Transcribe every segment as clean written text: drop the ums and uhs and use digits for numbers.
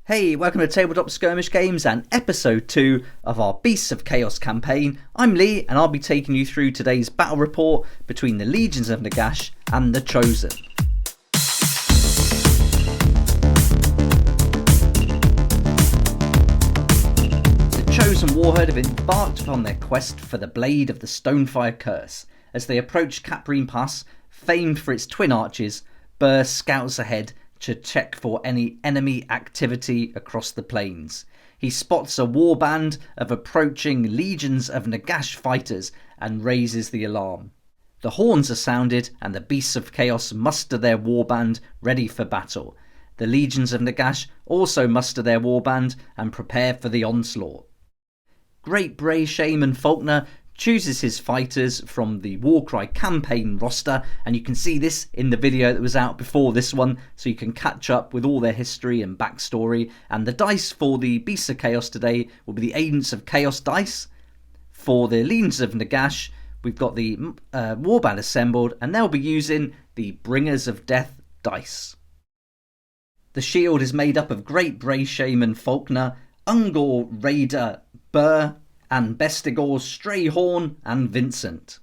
Hey, welcome to Tabletop Skirmish Games and episode 2 of our Beasts of Chaos campaign. I'm Lee and I'll be taking you through today's battle report between the Legions of Nagash and the Chosen. The Chosen Warherd have embarked upon their quest for the blade of the Stonefire Curse. As they approach Caprine Pass, famed for its twin arches, Burr scouts ahead to check for any enemy activity across the plains. He spots a warband of approaching Legions of Nagash fighters and raises the alarm. The horns are sounded and the Beasts of Chaos muster their warband ready for battle. The Legions of Nagash also muster their warband and prepare for the onslaught. Great Bray Shaman Faulkner chooses his fighters from the Warcry campaign roster, and you can see this in the video that was out before this one, so you can catch up with all their history and backstory. And the dice for the Beasts of Chaos today will be the Agents of Chaos dice. For the Legions of Nagash, we've got the warband assembled, and they'll be using the Bringers of Death dice. The shield is made up of Great Bray Shaman Faulkner, Ungor Raider Burr, and Bestigor's Strayhorn and Vincent.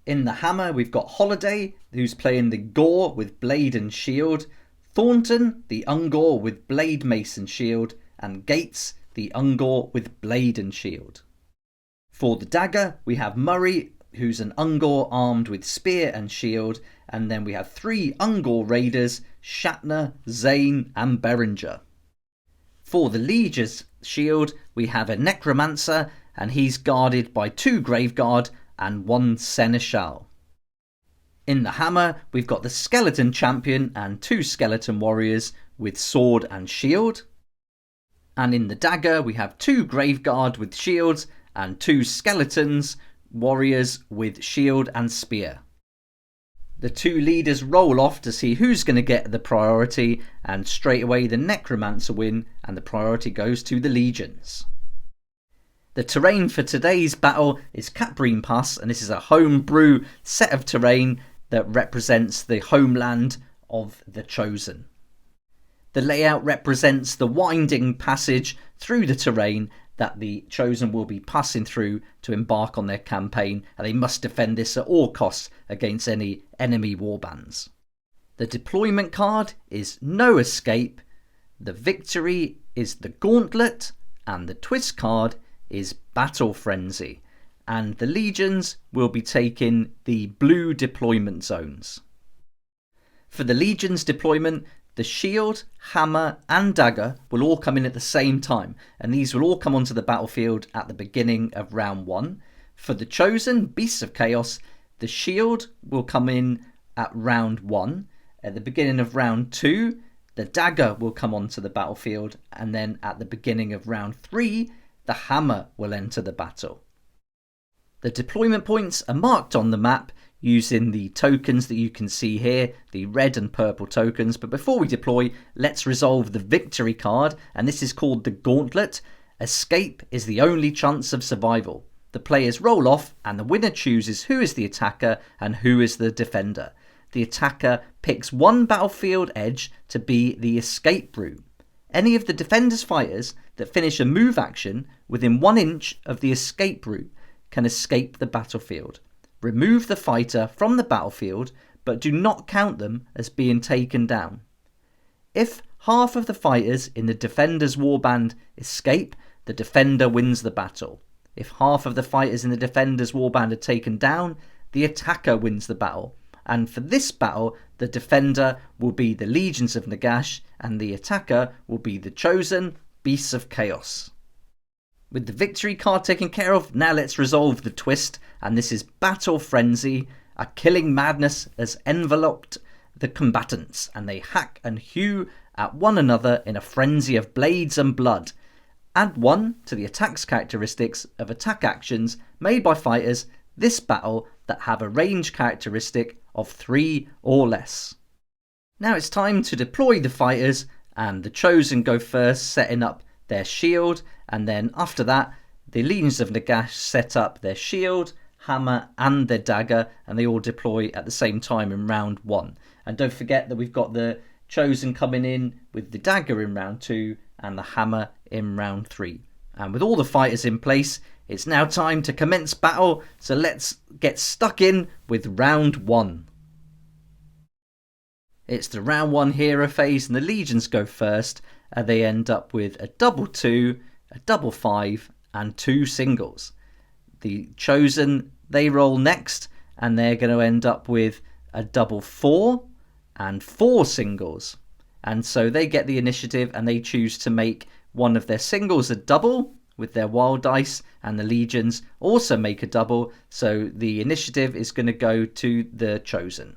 In the hammer we've got Holiday, who's playing the Gore with blade and shield, Thornton, the Ungor with blade, mace and shield, and Gates, the Ungor with blade and shield. For the dagger we have Murray, who's an Ungor armed with spear and shield, and then we have 3 Ungor raiders, Shatner, Zane and Beringer. For the Liege's shield, we have a Necromancer, and he's guarded by 2 Graveguard and 1 Seneschal. In the hammer, we've got the Skeleton Champion and 2 Skeleton Warriors with sword and shield. And in the dagger, we have 2 Graveguard with shields and 2 Skeletons Warriors with shield and spear. The 2 leaders roll off to see who's going to get the priority, and straight away the Necromancer win and the priority goes to the Legions. The terrain for today's battle is Caprine Pass, and this is a homebrew set of terrain that represents the homeland of the Chosen. The layout represents the winding passage through the terrain that the Chosen will be passing through to embark on their campaign, and they must defend this at all costs against any enemy warbands. The deployment card is No Escape, the victory is the Gauntlet, and the twist card is Battle Frenzy, and the Legions will be taking the blue deployment zones. For the Legions deployment, the shield, hammer and dagger will all come in at the same time, and these will all come onto the battlefield at the beginning of round 1. For the Chosen Beasts of Chaos, the shield will come in at round 1. At the beginning of round 2, the dagger will come onto the battlefield, and then at the beginning of round 3, the hammer will enter the battle. The deployment points are marked on the map using the tokens that you can see here, the red and purple tokens. But before we deploy, let's resolve the victory card, and this is called the Gauntlet. Escape is the only chance of survival. The players roll off and the winner chooses who is the attacker and who is the defender. The attacker picks 1 battlefield edge to be the escape route. Any of the defender's fighters that finish a move action within 1 inch of the escape route can escape the battlefield. Remove the fighter from the battlefield, but do not count them as being taken down. If half of the fighters in the defender's warband escape, the defender wins the battle. If half of the fighters in the defender's warband are taken down, the attacker wins the battle. And for this battle, the defender will be the Legions of Nagash, and the attacker will be the Chosen Beasts of Chaos. With the victory card taken care of, now let's resolve the twist, and this is Battle Frenzy. A killing madness has enveloped the combatants, and they hack and hew at one another in a frenzy of blades and blood. Add 1 to the attack's characteristics of attack actions made by fighters this battle that have a range characteristic of 3 or less. Now it's time to deploy the fighters, and the Chosen go first, setting up their shield, and then after that the Legions of Nagash set up their shield, hammer and their dagger, and they all deploy at the same time in round 1. And don't forget that we've got the Chosen coming in with the dagger in round 2 and the hammer in round 3. And with all the fighters in place, it's now time to commence battle, so let's get stuck in with round 1. It's the round 1 hero phase, and the legions go first, and they end up with a double 2, a double 5, and 2 singles. The chosen, they roll next, and they're going to end up with a double 4 and 4 singles. And so they get the initiative, and they choose to make one of their singles a double with their wild dice, and the legions also make a double, so the initiative is going to go to the chosen.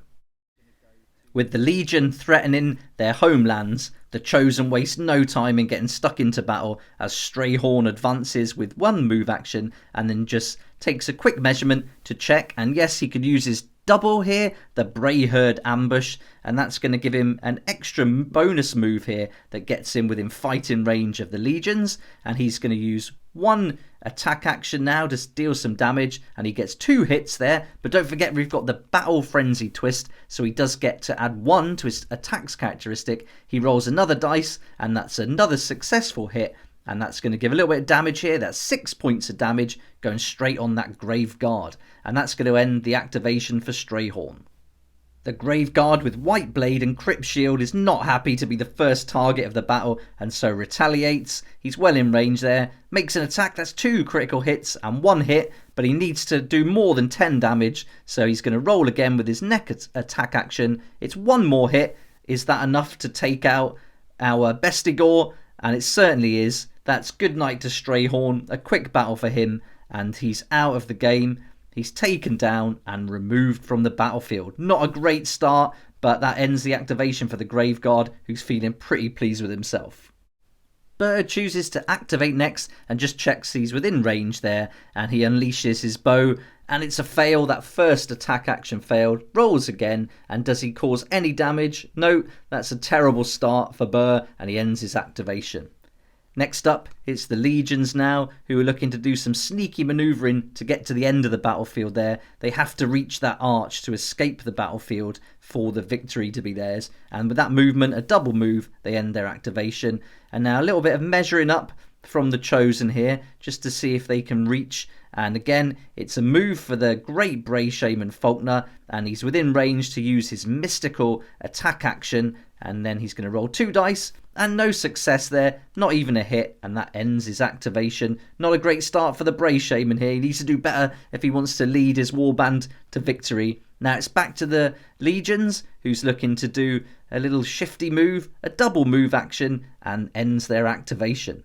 With the legion threatening their homelands, the chosen waste no time in getting stuck into battle as Strayhorn advances with 1 move action and then just takes a quick measurement to check, and yes, he could use his double here, the Bray Herd ambush, and that's going to give him an extra bonus move here that gets him within fighting range of the legions, and he's going to use 1 attack action now to deal some damage, and he gets 2 hits there. But don't forget, we've got the battle frenzy twist, so he does get to add 1 to his attacks characteristic. He rolls another dice, and that's another successful hit, and that's going to give a little bit of damage here. That's 6 points of damage going straight on that Grave Guard, and that's going to end the activation for Strayhorn. The Grave Guard with White Blade and Crypt Shield is not happy to be the first target of the battle, and so retaliates. He's well in range there, makes an attack. That's 2 critical hits and 1 hit, but he needs to do more than 10 damage, so he's going to roll again with his neck attack action. It's 1 more hit. Is that enough to take out our Bestigor? And it certainly is. That's good night to Strayhorn, a quick battle for him, and he's out of the game. He's taken down and removed from the battlefield. Not a great start, but that ends the activation for the Grave Guard, who's feeling pretty pleased with himself. Bird chooses to activate next and just checks he's within range there, and he unleashes his bow, and it's a fail. That first attack action failed. Rolls again, and does he cause any damage? No, that's a terrible start for Burr, and he ends his activation. Next up, it's the legions now, who are looking to do some sneaky manoeuvring to get to the end of the battlefield there. They have to reach that arch to escape the battlefield for the victory to be theirs. And with that movement, a double move, they end their activation. And now a little bit of measuring up from the chosen here, just to see if they can reach. And again, it's a move for the Great Bray Shaman Faulkner, and he's within range to use his mystical attack action, and then he's going to roll 2 dice, and no success there, not even a hit, and that ends his activation. Not a great start for the Bray Shaman here. He needs to do better if he wants to lead his warband to victory. Now it's back to the legions, who's looking to do a little shifty move, a double move action, and ends their activation.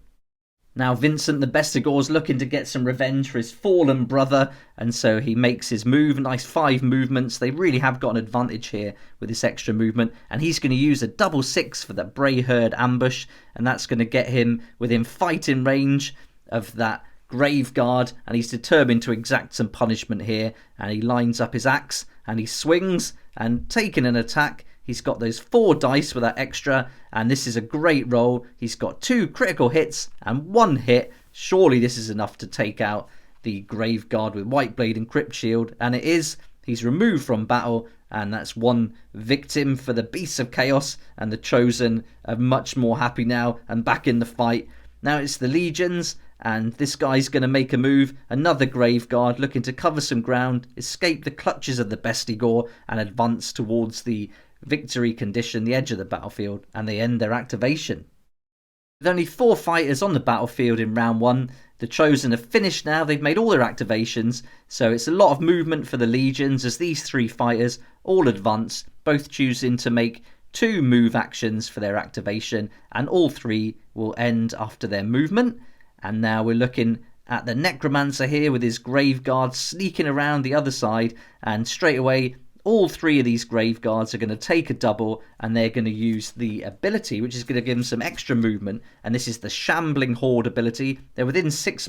Now Vincent the Bestigor's looking to get some revenge for his fallen brother, and so he makes his move, nice 5 movements. They really have got an advantage here with this extra movement, and he's going to use a double 6 for the Bray Herd ambush, and that's going to get him within fighting range of that Grave Guard, and he's determined to exact some punishment here, and he lines up his axe, and he swings, and taking an attack. He's got those 4 dice with that extra, and this is a great roll. He's got 2 critical hits and 1 hit. Surely this is enough to take out the Grave Guard with White Blade and Crypt Shield, and it is. He's removed from battle, and that's 1 victim for the Beasts of Chaos, and the Chosen are much more happy now and back in the fight. Now it's the legions, and this guy's going to make a move. Another Grave Guard looking to cover some ground, escape the clutches of the Bestigor, and advance towards the victory condition, the edge of the battlefield, and they end their activation. With only 4 fighters on the battlefield in round 1, the Chosen have finished now. They've made all their activations, so it's a lot of movement for the legions as these 3 fighters all advance, both choosing to make 2 move actions for their activation, and all 3 will end after their movement. And now we're looking at the Necromancer here with his Grave Guard sneaking around the other side, and straight away all 3 of these Grave Guards are going to take a double, and they're going to use the ability, which is going to give them some extra movement, and this is the Shambling Horde ability. They're within 6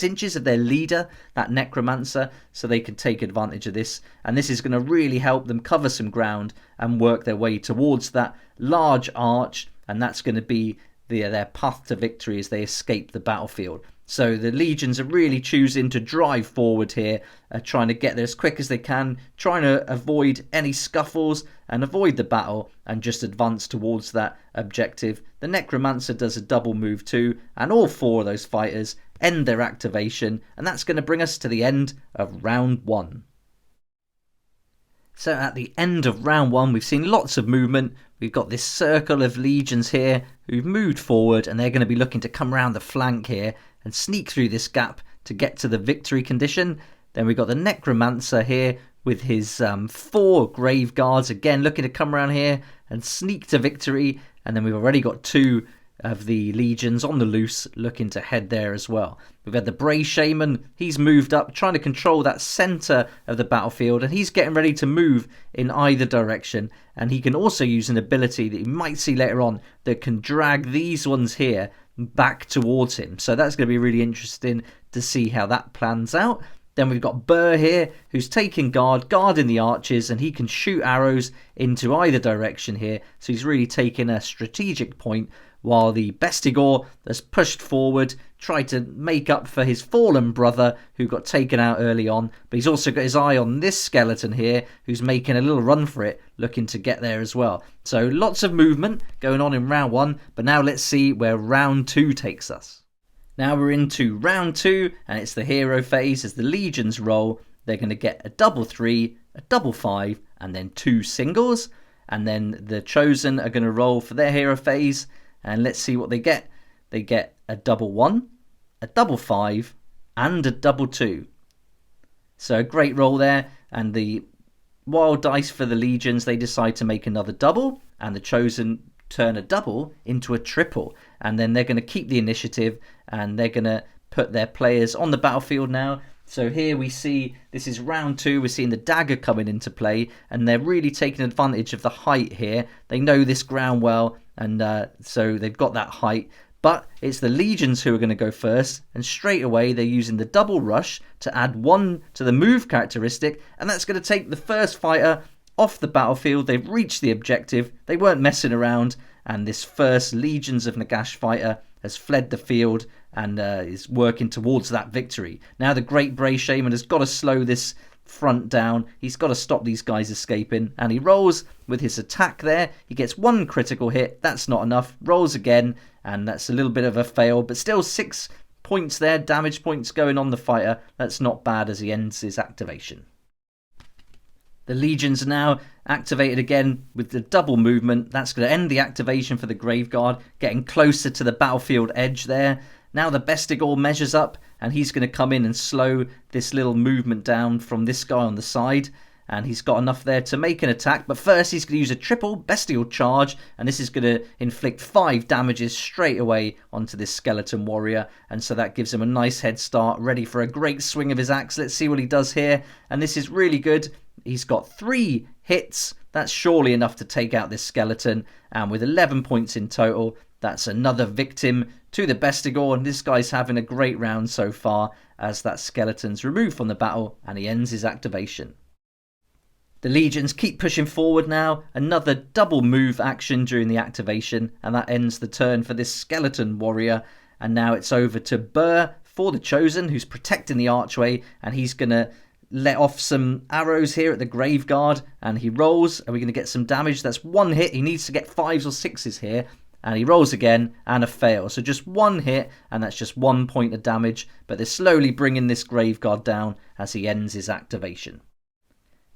inches of their leader, that Necromancer, so they can take advantage of this, and this is going to really help them cover some ground and work their way towards that large arch, and that's going to be their path to victory as they escape the battlefield. So the legions are really choosing to drive forward here, trying to get there as quick as they can, trying to avoid any scuffles and avoid the battle and just advance towards that objective. The Necromancer does a double move too, and all 4 of those fighters end their activation, and that's going to bring us to the end of round 1. So at the end of round 1, we've seen lots of movement. We've got this circle of legions here who've moved forward, and they're going to be looking to come around the flank here and sneak through this gap to get to the victory condition. Then we've got the Necromancer here with his 4 Grave Guards, again looking to come around here and sneak to victory. And then we've already got 2 of the legions on the loose looking to head there as well. We've had the Bray Shaman, he's moved up trying to control that centre of the battlefield, and he's getting ready to move in either direction, and he can also use an ability that you might see later on that can drag these ones here back towards him. So that's going to be really interesting to see how that plans out. Then we've got Burr here, who's taking guarding the archers, and he can shoot arrows into either direction here. So he's really taking a strategic point, while the Bestigor has pushed forward, tried to make up for his fallen brother who got taken out early on. But he's also got his eye on this skeleton here, who's making a little run for it, looking to get there as well. So lots of movement going on in round 1, but now let's see where round 2 takes us. Now we're into round 2, and it's the hero phase. As the legions roll, they're going to get a double 3, a double 5, and then 2 singles. And then the chosen are going to roll for their hero phase, and let's see what they get. They get a double 1, a double 5, and a double 2. So a great roll there, and the wild dice for the legions, they decide to make another double, and the chosen turn a double into a triple, and then they're going to keep the initiative, and they're going to put their players on the battlefield now. So here we see, this is round 2, we're seeing the dagger coming into play, and they're really taking advantage of the height here. They know this ground well, and so they've got that height. But it's the legions who are going to go first, and straight away they're using the double rush to add 1 to the move characteristic, and that's going to take the first fighter off the battlefield. They've reached the objective, they weren't messing around, and this first Legions of Nagash fighter has fled the field and is working towards that victory. Now the Great Bray Shaman has got to slow this front down. He's got to stop these guys escaping, and he rolls with his attack there. He gets 1 critical hit, that's not enough, rolls again, and that's a little bit of a fail, but still 6 points there, damage points going on the fighter. That's not bad as he ends his activation. The legions are now activated again with the double movement. That's going to end the activation for the Graveguard, getting closer to the battlefield edge there. Now the Bestigor measures up, and he's going to come in and slow this little movement down from this guy on the side. And he's got enough there to make an attack. But first he's going to use a triple bestial charge, and this is going to inflict 5 damages straight away onto this skeleton warrior. And so that gives him a nice head start, ready for a great swing of his axe. Let's see what he does here. And this is really good. He's got 3 hits. That's surely enough to take out this skeleton. And with 11 points in total, that's another victim to the Bestigor. And this guy's having a great round so far, as that skeleton's removed from the battle and he ends his activation. The legions keep pushing forward now. Another double move action during the activation, and that ends the turn for this skeleton warrior. And now it's over to Burr for the Chosen, who's protecting the archway, and he's going to let off some arrows here at the Graveguard, and he rolls. Are we going to get some damage? That's 1 hit. He needs to get 5s or 6s here, and he rolls again and a fail. So just 1 hit, and that's just 1 point of damage, but they're slowly bringing this Graveguard down as he ends his activation.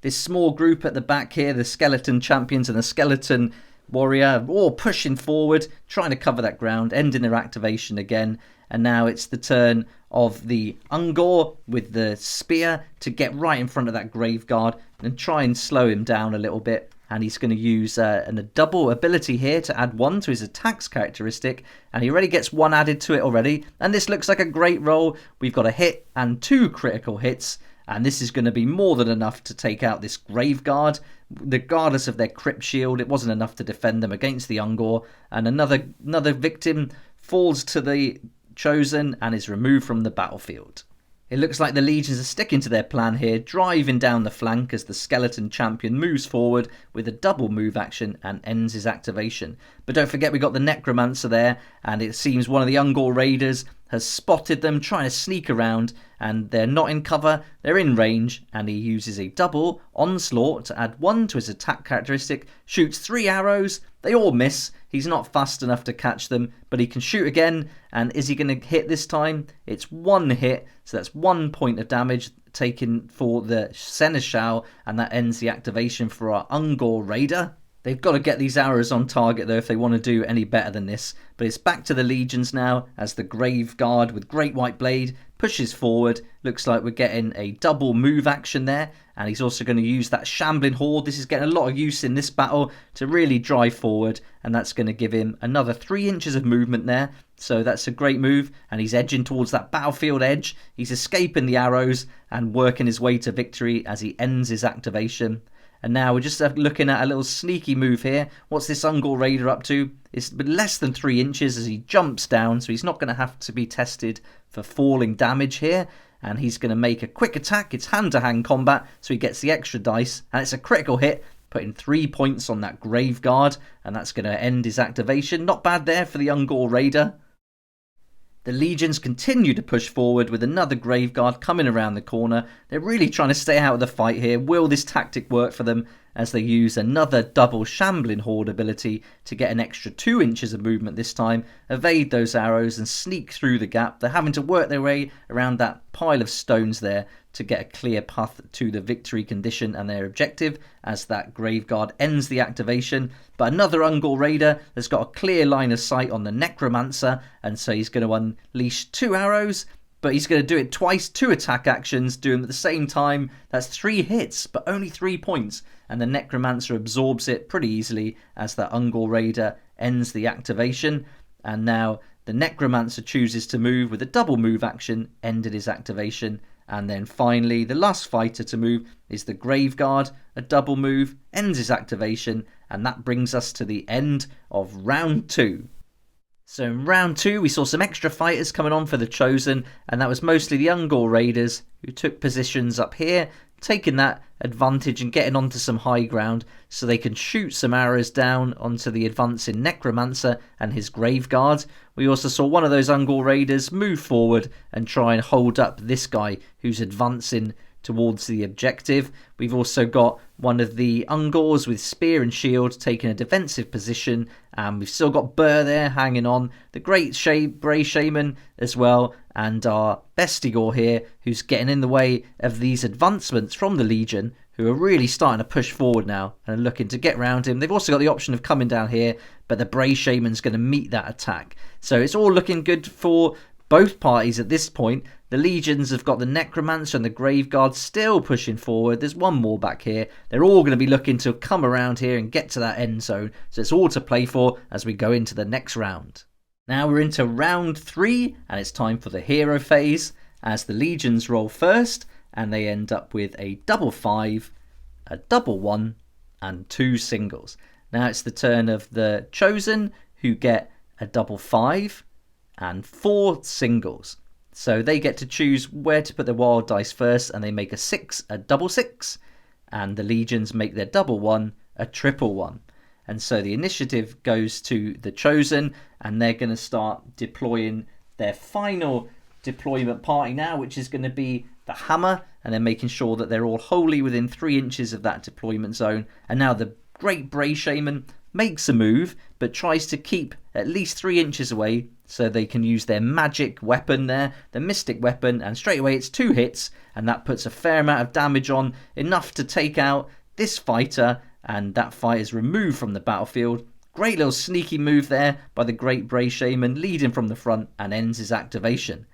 This small group at the back here, the skeleton champions and the skeleton warrior, all pushing forward, trying to cover that ground, ending their activation again. And now it's the turn of the Ungor with the spear to get right in front of that Graveguard and try and slow him down a little bit. And he's going to use a double ability here to add 1 to his attacks characteristic. And he already gets 1 added to it already. And this looks like a great roll. We've got a hit and 2 critical hits. And this is going to be more than enough to take out this Graveguard. Regardless of their crypt shield, it wasn't enough to defend them against the Ungor. And another victim falls to the Chosen and is removed from the battlefield. It looks like the legions are sticking to their plan here, driving down the flank as the skeleton champion moves forward with a double move action and ends his activation. But don't forget we got the necromancer there, and it seems one of the Ungor raiders has spotted them trying to sneak around, and they're not in cover, they're in range, and he uses a double onslaught to add 1 to his attack characteristic, shoots 3 arrows, they all miss. He's not fast enough to catch them, but he can shoot again, and is he going to hit this time? It's 1 hit, so that's 1 point of damage taken for the seneschal, and that ends the activation for our Ungor raider. They've got to get these arrows on target though if they want to do any better than this. But it's back to the legions now as the Grave Guard with Great White Blade pushes forward. Looks like we're getting a double move action there. And he's also going to use that Shambling Horde. This is getting a lot of use in this battle to really drive forward. And that's going to give him another 3 inches of movement there. So that's a great move. And he's edging towards that battlefield edge. He's escaping the arrows and working his way to victory as he ends his activation. And now we're just looking at a little sneaky move here. What's this Ungor Raider up to? It's less than 3 inches as he jumps down, so he's not going to have to be tested for falling damage here. And he's going to make a quick attack. It's hand-to-hand combat, so he gets the extra dice. And it's a critical hit, putting 3 points on that Grave Guard. And that's going to end his activation. Not bad there for the Ungor Raider. The legions continue to push forward with another Grave Guard coming around the corner. They're really trying to stay out of the fight here. Will this tactic work for them as they use another double Shambling Horde ability to get an extra 2 inches of movement this time, evade those arrows and sneak through the gap? They're having to work their way around that pile of stones there to get a clear path to the victory condition and their objective as that Grave Guard ends the activation. But another Ungor Raider has got a clear line of sight on the Necromancer, and so he's going to unleash 2 arrows, but he's going to do it twice, 2 attack actions, do them at the same time. That's 3 hits, but only 3 points, and the Necromancer absorbs it pretty easily as that Ungor Raider ends the activation. And now the Necromancer chooses to move with a double move action, ended his activation. And then finally, the last fighter to move is the Grave Guard, a double move, ends his activation, and that brings us to the end of round 2. So in round 2, we saw some extra fighters coming on for the Chosen, and that was mostly the Ungor Raiders who took positions up here, taking that advantage and getting onto some high ground so they can shoot some arrows down onto the advancing Necromancer and his Grave Guard. We also saw one of those Ungor Raiders move forward and try and hold up this guy who's advancing towards the objective. We've also got one of the Ungors with spear and shield taking a defensive position, and we've still got Burr there hanging on, the Great Bray Shaman as well, and our Bestigor here who's getting in the way of these advancements from the Legion, who are really starting to push forward now and are looking to get around him. They've also got the option of coming down here, but the Bray Shaman's going to meet that attack. So it's all looking good for both parties at this point. The Legions have got the Necromancer and the Grave Guard still pushing forward. There's one more back here. They're all going to be looking to come around here and get to that end zone. So it's all to play for as we go into the next round. Now we're into round 3, and it's time for the hero phase as the Legions roll first, and they end up with a double 5, a double 1, and 2 singles. Now it's the turn of the Chosen, who get a double 5 and 4 singles. So they get to choose where to put their wild dice first, and they make a 6, a double 6, and the Legions make their double 1, a triple 1. And so the initiative goes to the Chosen, and they're going to start deploying their final deployment party now, which is going to be the hammer, and they're making sure that they're all wholly within 3 inches of that deployment zone. And now the Great Bray Shaman makes a move, but tries to keep at least 3 inches away so they can use their magic weapon there, the mystic weapon, and straight away it's 2 hits, and that puts a fair amount of damage on, enough to take out this fighter, and that fight is removed from the battlefield. Great little sneaky move there by the Great Bray Shaman, leading from the front, and ends his activation.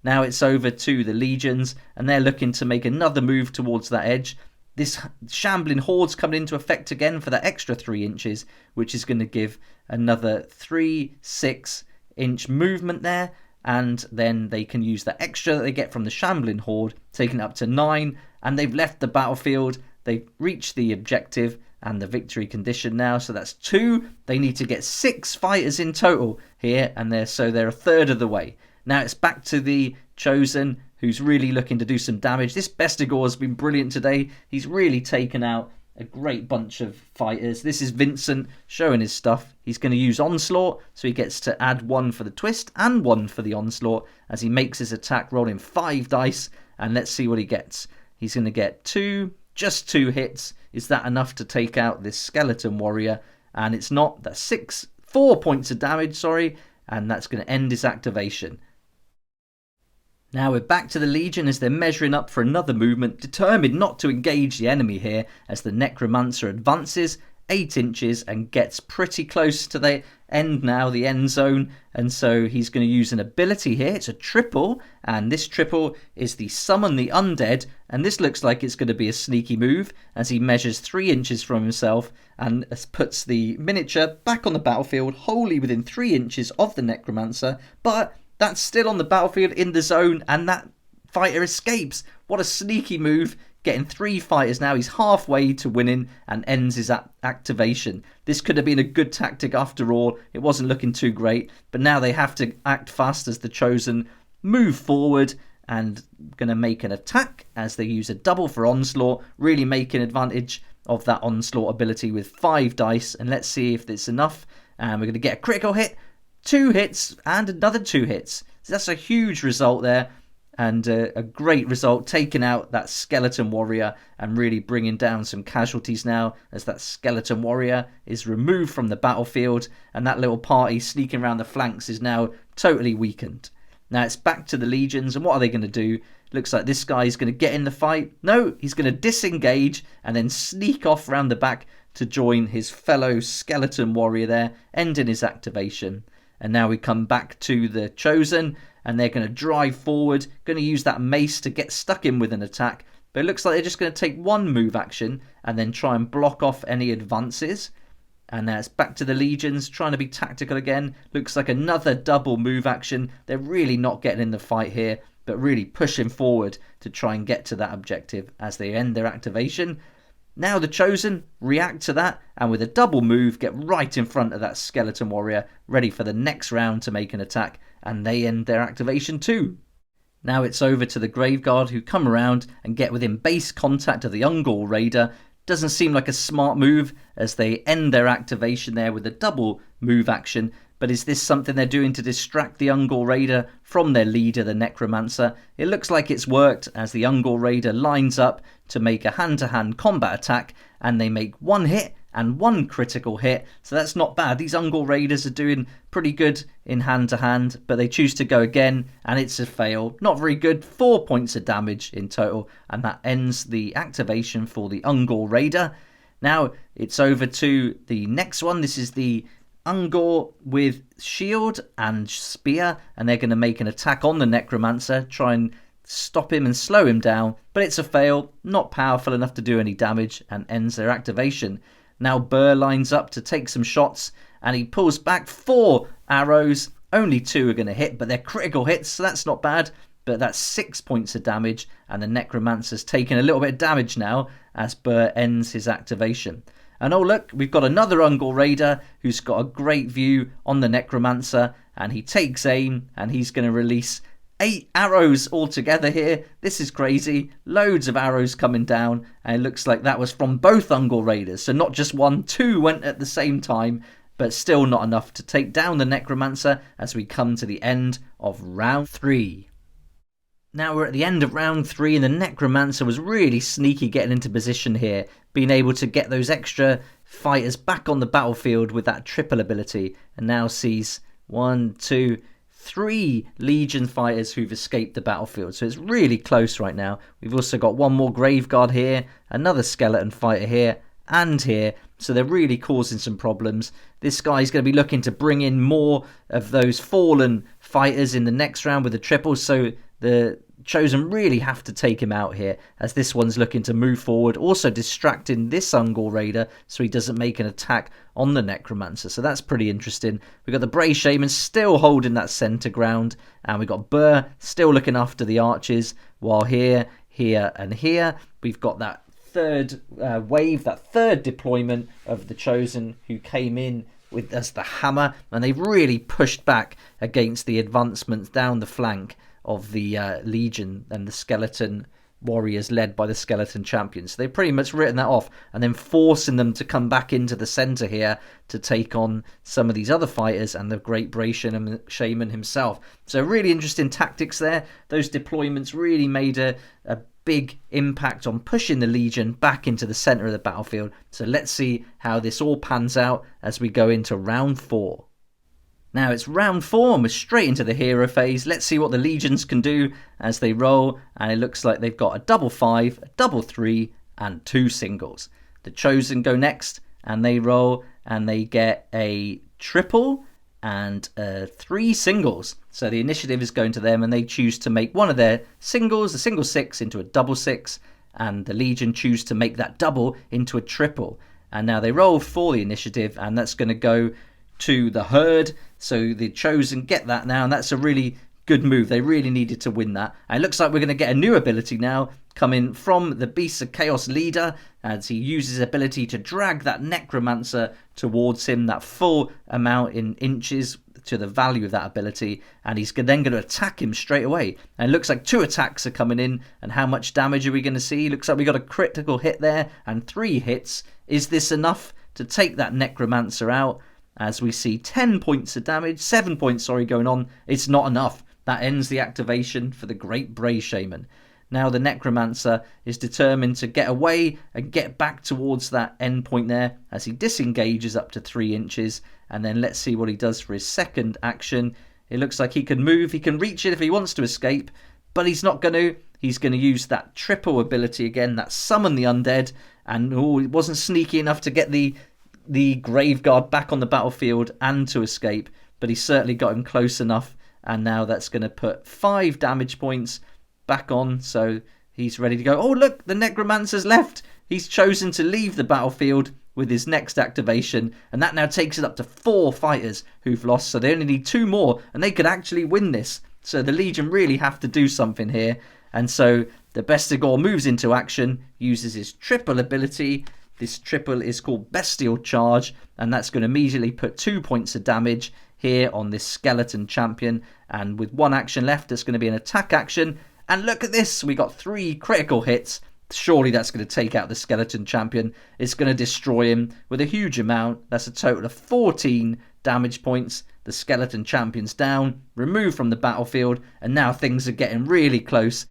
Now it's over to the Legions, and they're looking to make another move towards that edge. This Shambling Horde's coming into effect again for that extra 3 inches, which is going to give another 3-6 inch movement there, and then they can use the extra that they get from the Shambling Horde, taking it up to 9, and they've left the battlefield. They've reached the objective and the victory condition now, so that's 2. They need to get 6 fighters in total here, and they're a third of the way. Now it's back to the Chosen, who's really looking to do some damage. This Bestigor has been brilliant today. He's really taken out a great bunch of fighters. This is Vincent showing his stuff. He's going to use Onslaught, so he gets to add 1 for the twist and 1 for the Onslaught as he makes his attack, rolling 5 dice, and let's see what he gets. He's going to get 2, just 2 hits. Is that enough to take out this Skeleton Warrior? And it's not. That's 4 points of damage, sorry, and that's going to end his activation. Now we're back to the Legion as they're measuring up for another movement, determined not to engage the enemy here as the Necromancer advances 8 inches and gets pretty close to the end now, the end zone, and so he's going to use an ability here. It's a triple, and this triple is the Summon the Undead, and this looks like it's going to be a sneaky move as he measures 3 inches from himself and puts the miniature back on the battlefield wholly within 3 inches of the Necromancer, but that's still on the battlefield in the zone, and that fighter escapes. What a sneaky move, getting 3 fighters now. He's halfway to winning and ends his activation. This could have been a good tactic after all. It wasn't looking too great, but now they have to act fast as the Chosen move forward and going to make an attack as they use a double for Onslaught, really making advantage of that Onslaught ability with 5 dice, and let's see if it's enough. And we're going to get a critical hit, 2 hits, and another 2 hits. So that's a huge result there, and a great result, taking out that Skeleton Warrior and really bringing down some casualties now as that Skeleton Warrior is removed from the battlefield, and that little party sneaking around the flanks is now totally weakened. Now it's back to the Legions, and what are they going to do? Looks like this guy is going to get in the fight. No, he's going to disengage and then sneak off around the back to join his fellow Skeleton Warrior there, ending his activation. And now we come back to the Chosen, and they're going to drive forward, going to use that mace to get stuck in with an attack. But it looks like they're just going to take 1 move action and then try and block off any advances. And now it's back to the Legions, trying to be tactical again. Looks like another double move action. They're really not getting in the fight here, but really pushing forward to try and get to that objective as they end their activation. Now the Chosen react to that, and with a double move get right in front of that Skeleton Warrior, ready for the next round to make an attack, and they end their activation too. Now it's over to the Graveguard, who come around and get within base contact of the Ungor Raider. Doesn't seem like a smart move as they end their activation there with a double move action, but is this something they're doing to distract the Ungor Raider from their leader, the Necromancer? It looks like it's worked as the Ungor Raider lines up to make a hand-to-hand combat attack, and they make 1 hit and 1 critical hit, so that's not bad. These Ungor Raiders are doing pretty good in hand-to-hand, but they choose to go again, and it's a fail. Not very good, 4 points of damage in total, and that ends the activation for the Ungor Raider. Now it's over to the next one. This is the Ungor with shield and spear, and they're going to make an attack on the Necromancer, try and stop him and slow him down, but it's a fail, not powerful enough to do any damage, and ends their activation. Now Burr lines up to take some shots, and he pulls back 4 arrows. Only 2 are going to hit, but they're critical hits, so that's not bad, but that's 6 points of damage, and the Necromancer's taking a little bit of damage now as Burr ends his activation. And oh look, we've got another Ungor Raider who's got a great view on the Necromancer, and he takes aim, and he's going to release 8 arrows altogether here. This is crazy. Loads of arrows coming down, and it looks like that was from both Ungor Raiders. So not just 1, 2 went at the same time, but still not enough to take down the Necromancer as we come to the end of round 3. Now we're at the end of round 3, and the Necromancer was really sneaky getting into position here, being able to get those extra fighters back on the battlefield with that triple ability, and now sees 1, 2, 3 Legion fighters who've escaped the battlefield. So it's really close right now. We've also got 1 more Graveguard here, another Skeleton fighter here, and here. So they're really causing some problems. This guy's going to be looking to bring in more of those fallen fighters in the next round with the triple. So the Chosen really have to take him out here, as this one's looking to move forward, also distracting this Ungor Raider so he doesn't make an attack on the Necromancer. So that's pretty interesting. We've got the Bray Shaman still holding that centre ground, and we've got Burr still looking after the archers, while here, here and here we've got that third wave, that third deployment of the Chosen who came in with as the hammer, and they've really pushed back against the advancements down the flank of the Legion and the skeleton warriors led by the skeleton champions. So they've pretty much written that off and then forcing them to come back into the center here to take on some of these other fighters and the Great Bray Shaman himself. So really interesting tactics there. Those deployments really made a big impact on pushing the Legion back into the center of the battlefield. So let's see how this all pans out as we go into round 4. Now it's round 4 and we're straight into the hero phase. Let's see what the Legions can do as they roll, and it looks like they've got a double 5, a double 3 and 2 singles. The Chosen go next and they roll and they get a triple and 3 singles. So the initiative is going to them and they choose to make one of their singles, a single 6, into a double 6, and the Legion choose to make that double into a triple. And now they roll for the initiative and that's going to go to the herd. So the Chosen get that now, and that's a really good move. They really needed to win that. And it looks like we're going to get a new ability now coming from the Beasts of Chaos leader as he uses his ability to drag that Necromancer towards him, that full amount in inches to the value of that ability, and he's then going to attack him straight away. And it looks like 2 attacks are coming in, and how much damage are we going to see? Looks like we got a critical hit there and 3 hits. Is this enough to take that Necromancer out? As we see 10 points of damage, 7 points, going on. It's not enough. That ends the activation for the Great Bray Shaman. Now the Necromancer is determined to get away and get back towards that end point there as he disengages up to 3 inches. And then let's see what he does for his second action. It looks like he can move. He can reach it if he wants to escape, but he's not going to. He's going to use that triple ability again, that Summon the Undead. And it wasn't sneaky enough to get the Graveguard back on the battlefield and to escape, but he certainly got him close enough, and now that's going to put 5 damage points back on, so he's ready to go. Oh look, the Necromancer's left. He's chosen to leave the battlefield with his next activation, and that now takes it up to 4 fighters who've lost, so they only need 2 more and they could actually win this. So the Legion really have to do something here, and so the Bestigor moves into action, uses his triple ability. This triple is called Bestial Charge, and that's going to immediately put 2 points of damage here on this skeleton champion. And with 1 action left, it's going to be an attack action. And look at this, we got 3 critical hits. Surely that's going to take out the skeleton champion. It's going to destroy him with a huge amount. That's a total of 14 damage points. The skeleton champion's down, removed from the battlefield, and now things are getting really close.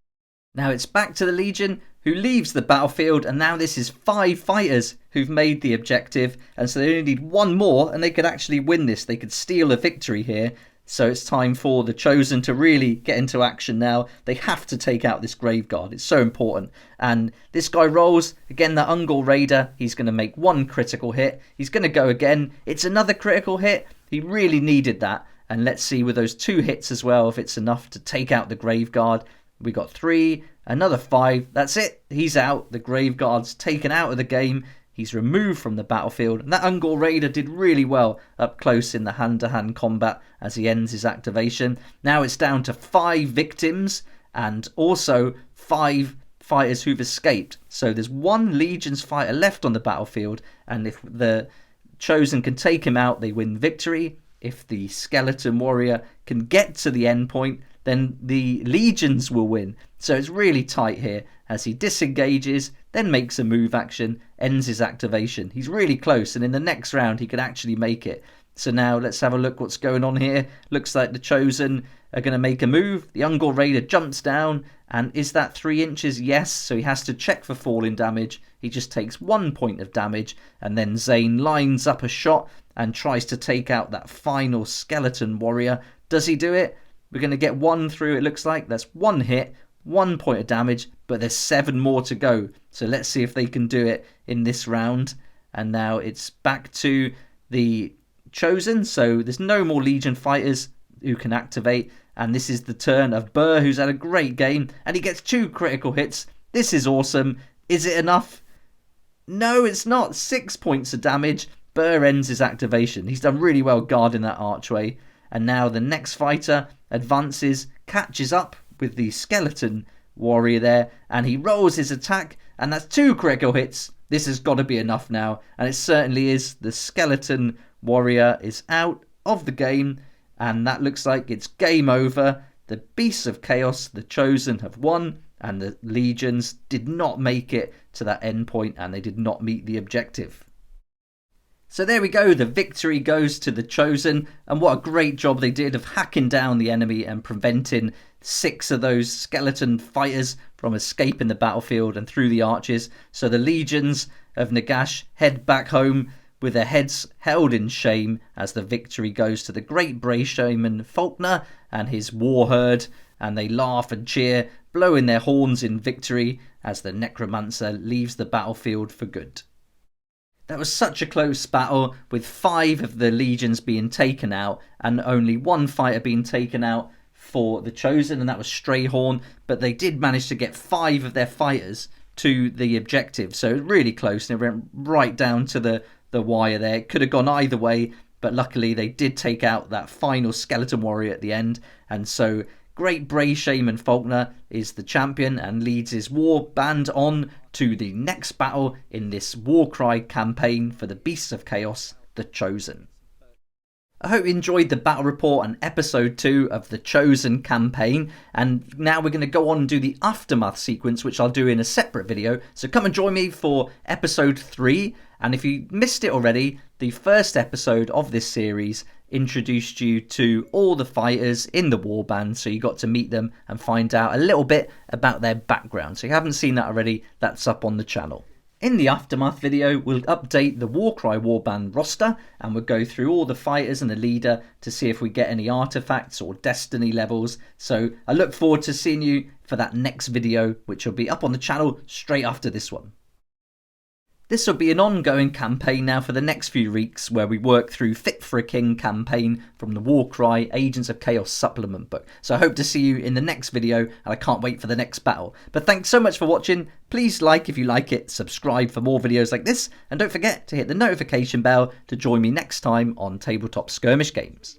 Now it's back to the Legion, who leaves the battlefield, and now this is 5 fighters who've made the objective, and so they only need 1 more and they could actually win this. They could steal a victory here. So it's time for the Chosen to really get into action now. They have to take out this Graveguard. It's so important. And this guy rolls again, the Ungol Raider. He's going to make 1 critical hit. He's going to go again. It's another critical hit. He really needed that. And let's see with those 2 hits as well if it's enough to take out the Graveguard. We got 3, another 5. That's it. He's out. The Graveguard's taken out of the game. He's removed from the battlefield. And that Ungol Raider did really well up close in the hand-to-hand combat as he ends his activation. Now it's down to 5 victims and also 5 fighters who've escaped. So there's 1 Legion's fighter left on the battlefield. And if the Chosen can take him out, they win victory. If the Skeleton Warrior can get to the end point, then the Legions will win. So it's really tight here as he disengages, then makes a move action, ends his activation. He's really close, and in the next round he could actually make it. So now let's have a look what's going on here. Looks like the Chosen are going to make a move. The Ungol Raider jumps down, and is that 3 inches? Yes, so he has to check for falling damage. He just takes 1 point of damage, and then Zane lines up a shot and tries to take out that final Skeleton Warrior. Does he do it? We're going to get 1 through, it looks like. That's 1 hit, 1 point of damage, but there's 7 more to go. So let's see if they can do it in this round. And now it's back to the Chosen. So there's no more Legion fighters who can activate. And this is the turn of Burr, who's had a great game. And he gets 2 critical hits. This is awesome. Is it enough? No, it's not. 6 points of damage. Burr ends his activation. He's done really well guarding that archway. And now the next fighter advances, catches up with the Skeleton Warrior there, and he rolls his attack, and that's 2 critical hits. This has got to be enough now, and it certainly is. The Skeleton Warrior is out of the game, and that looks like it's game over. the Beasts of Chaos, the Chosen, have won, and the legions did not make it to that end point, and they did not meet the objective. So there we go, the victory goes to the Chosen, and what a great job they did of hacking down the enemy and preventing 6 of those skeleton fighters from escaping the battlefield and through the arches. So the legions of Nagash head back home with their heads held in shame as the victory goes to the Great Bray Shaman Faulkner and his war herd, and they laugh and cheer, blowing their horns in victory as the necromancer leaves the battlefield for good. That was such a close battle, with 5 of the legions being taken out and only 1 fighter being taken out for the Chosen, and that was Strayhorn, but they did manage to get 5 of their fighters to the objective, so it was really close, and it went right down to the wire there. It could have gone either way, but luckily they did take out that final skeleton warrior at the end, and so Great Bray Shaman Faulkner is the champion and leads his war band on to the next battle in this Warcry campaign for the Beasts of Chaos, the Chosen. I hope you enjoyed the battle report and episode 2 of the Chosen campaign, and now we're going to go on and do the aftermath sequence, which I'll do in a separate video, so come and join me for episode 3. And if you missed it already, the first episode of this series introduced you to all the fighters in the warband, so you got to meet them and find out a little bit about their background. So if you haven't seen that already, that's up on the channel. In the aftermath video, we'll update the Warcry warband roster, and we'll go through all the fighters and the leader to see if we get any artifacts or destiny levels. So I look forward to seeing you for that next video, which will be up on the channel straight after this one. This will be an ongoing campaign now for the next few weeks, where we work through Fit for a King campaign from the Warcry Agents of Chaos supplement book. So I hope to see you in the next video, and I can't wait for the next battle. But thanks so much for watching. Please like if you like it, subscribe for more videos like this, and don't forget to hit the notification bell to join me next time on Tabletop Skirmish Games.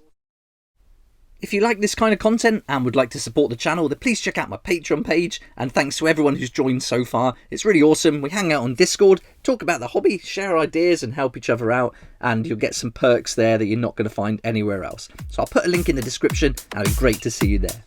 If you like this kind of content and would like to support the channel, then please check out my Patreon page, and thanks to everyone who's joined so far. It's really awesome. We hang out on Discord, talk about the hobby, share ideas and help each other out, and you'll get some perks there that you're not going to find anywhere else. So I'll put a link in the description, and it'd be great to see you there.